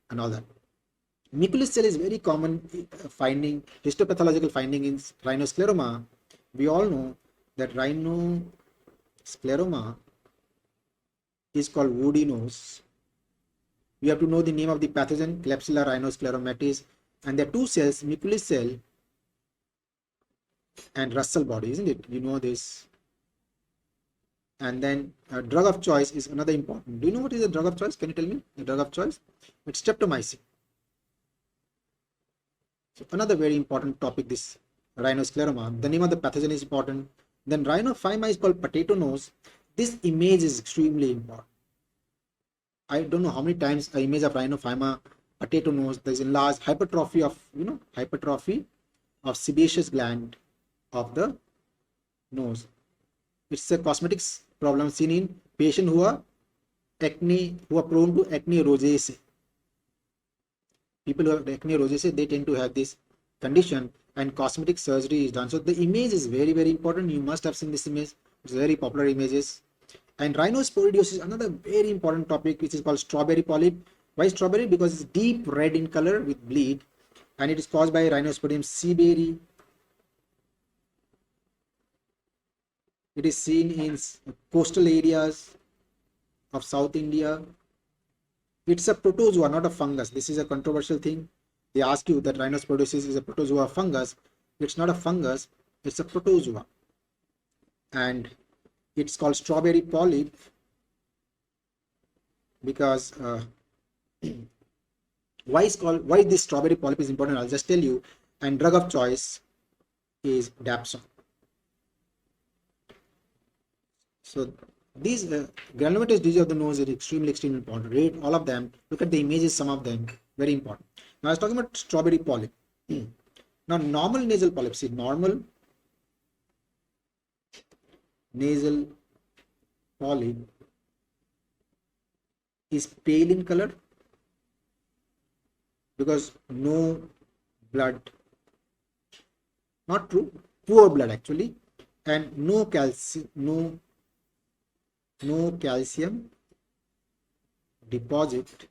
and all that. Mikulicz cell is very common finding, histopathological finding in rhinoscleroma. We all know that rhinoscleroma is called woody nose. We have to know the name of the pathogen, Klebsiella rhinoscleromatis, and there are two cells, Mikulicz cell and Russell body, isn't it? You know this. And then drug of choice is another important. Do you know what is the drug of choice? Can you tell me the drug of choice? It's streptomycin. So another very important topic, this rhinoscleroma. The name of the pathogen is important. Then rhinophyma is called potato nose. This image is extremely important. I don't know how many times an image of rhinophyma, potato nose, there is enlarged hypertrophy of sebaceous gland of the nose. It's a cosmetics problem seen in patients who are prone to acne rosacea. People who have acne rosacea, they tend to have this condition, and cosmetic surgery is done. So the image is very, very important. You must have seen this image. It's very popular images. And rhinosporidiosis is another very important topic, which is called strawberry polyp. Why strawberry? Because it's deep red in color with bleed, and it is caused by Rhinosporidium seabury. It is seen in coastal areas of South India. It's a protozoa, not a fungus. This is a controversial thing. They ask you that rhinosporidiosis is a protozoa fungus. It's not a fungus, it's a protozoa. And it's called strawberry polyp because why this strawberry polyp is important, I'll just tell you. And drug of choice is Dapsone. So these granulomatous disease of the nose is extremely important. Read all of them. Look at the images, some of them very important. Now I was talking about strawberry polyp. Now normal nasal polyp. See, normal nasal polyp is pale in color because no blood, not true, poor blood actually, and no calcium deposit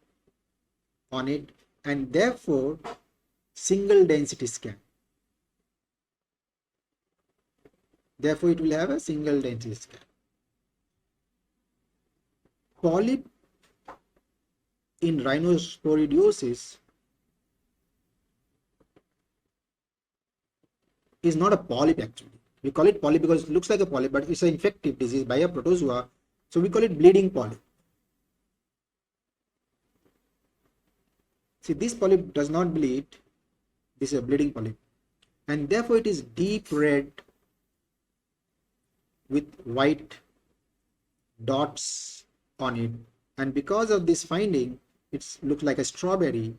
on it, and therefore single density scan. Therefore it will have a single density scan. Polyp in rhinosporidiosis is not a polyp actually. We call it polyp because it looks like a polyp, but it's an infective disease by a protozoa. So we call it bleeding polyp. See, this polyp does not bleed. This is a bleeding polyp, and therefore it is deep red with white dots on it, and because of this finding it looks like a strawberry,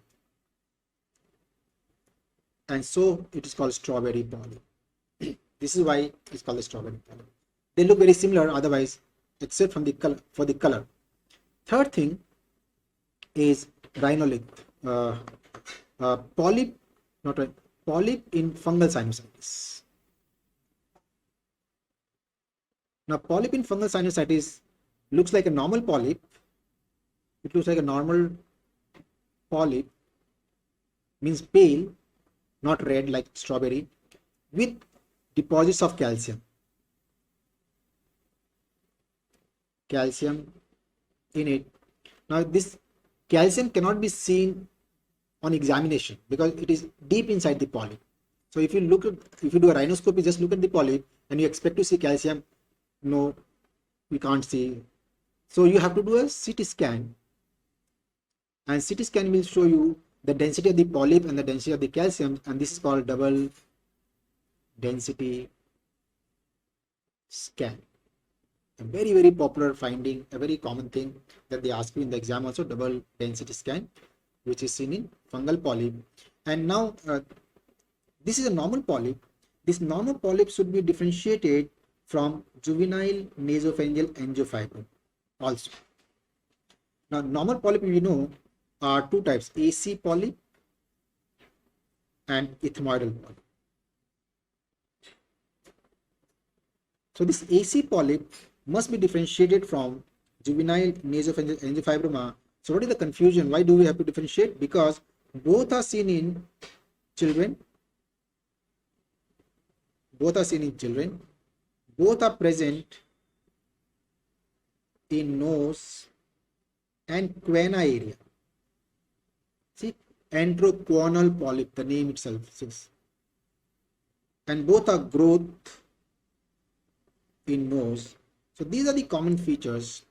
and so it is called strawberry polyp. This is why it's called a strawberry polyp. They look very similar otherwise, except from the color, for the color. Third thing is rhinolith, polyp, not a polyp in fungal sinusitis. Now, polyp in fungal sinusitis looks like a normal polyp. It looks like a normal polyp, means pale, not red like strawberry, with deposits of calcium. Calcium in it. Now, this calcium cannot be seen on examination because it is deep inside the polyp. So, if you look at, if you do a rhinoscopy, just look at the polyp and you expect to see calcium, no, we can't see. So, you have to do a CT scan, and CT scan will show you the density of the polyp and the density of the calcium, and this is called double density scan. A very, very popular finding, a very common thing that they ask you in the exam also, double density scan, which is seen in fungal polyp. And now this is a normal polyp. This normal polyp should be differentiated from juvenile nasopharyngeal angiofibroma also. Now, normal polyp, we know, are two types, AC polyp and ethmoidal polyp. So, this AC polyp must be differentiated from juvenile nasopharyngeal angiofibroma. So, what is the confusion? Why do we have to differentiate? Because both are seen in children, both are present in nose and choana area. See, enterochoanal polyp, the name itself says, and both are growth in nose. So these are the common features,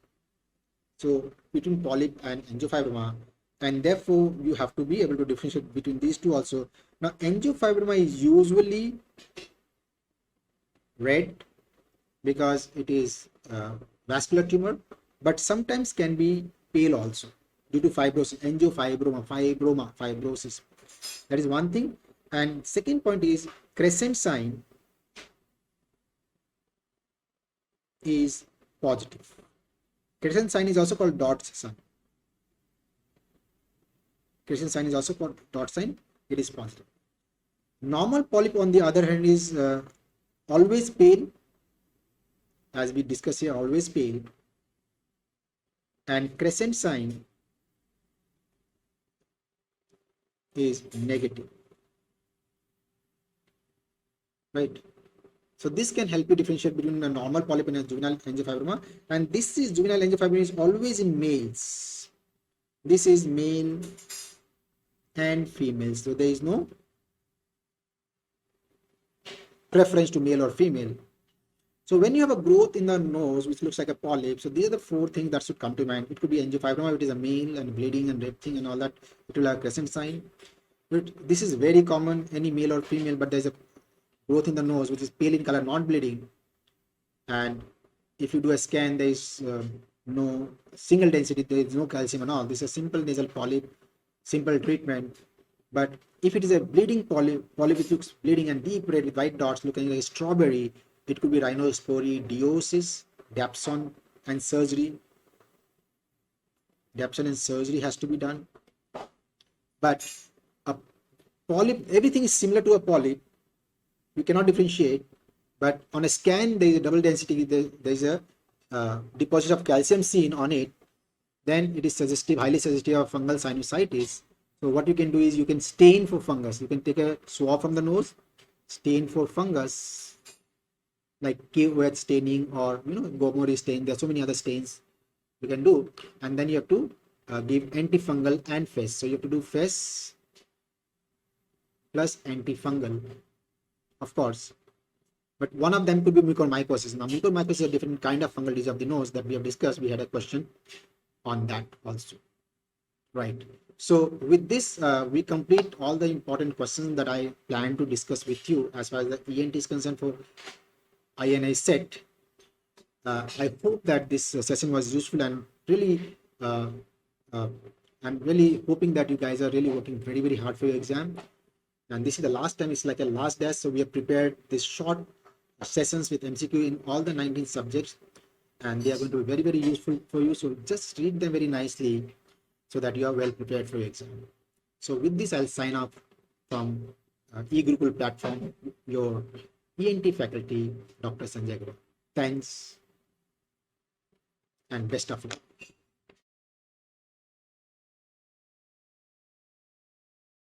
so between polyp and angiofibroma, and therefore you have to be able to differentiate between these two also. Now, angiofibroma is usually red because it is vascular tumor, but sometimes can be pale also due to fibrosis, fibrosis. That is one thing. And second point is crescent sign is positive. Crescent sign is also called dot sign. Crescent sign is also called dot sign. It is positive. Normal polyp, on the other hand, is always pale, as we discussed here, always pale, and crescent sign is negative, right? So this can help you differentiate between a normal polyp and a juvenile angiofibroma, and this is juvenile angiofibroma is always in males. This is male and female, so there is no preference to male or female. So when you have a growth in the nose which looks like a polyp, so these are the four things that should come to mind. It could be angiofibroma, it is a male and bleeding and red thing and all that. It will have crescent sign. But this is very common, any male or female, but there's a growth in the nose which is pale in color, not bleeding. And if you do a scan, there is no single density, there is no calcium and all. This is a simple nasal polyp, simple treatment. But if it is a bleeding polyp which looks bleeding and deep red with white dots looking like a strawberry, it could be rhinosporidiosis, dapsone and surgery. Dapsone and surgery has to be done. But a polyp, everything is similar to a polyp. We cannot differentiate. But on a scan, there is a double density, there is a deposit of calcium seen on it. Then it is suggestive, highly suggestive of fungal sinusitis. So what you can do is you can stain for fungus. You can take a swab from the nose, stain for fungus, like cave wet staining or Gomori stain. There are so many other stains you can do, and then you have to give antifungal and FES. So you have to do FES plus antifungal, of course. But one of them could be mucormycosis. Now, mucormycosis is a different kind of fungal disease of the nose that we have discussed. We had a question on that also. Right. So with this, we complete all the important questions that I plan to discuss with you as far as the ENT is concerned for INI set. I hope that this session was useful and really, uh, I'm really hoping that you guys are really working very, very hard for your exam. And this is the last time, it's like a last dash. So we have prepared these short sessions with MCQ in all the 19 subjects, and they are going to be very, very useful for you. So just read them very nicely so that you are well prepared for your exam. So with this, I'll sign off from eGurukul platform, your ENT faculty, Dr. Sanjay Agrawal. Thanks and best of luck.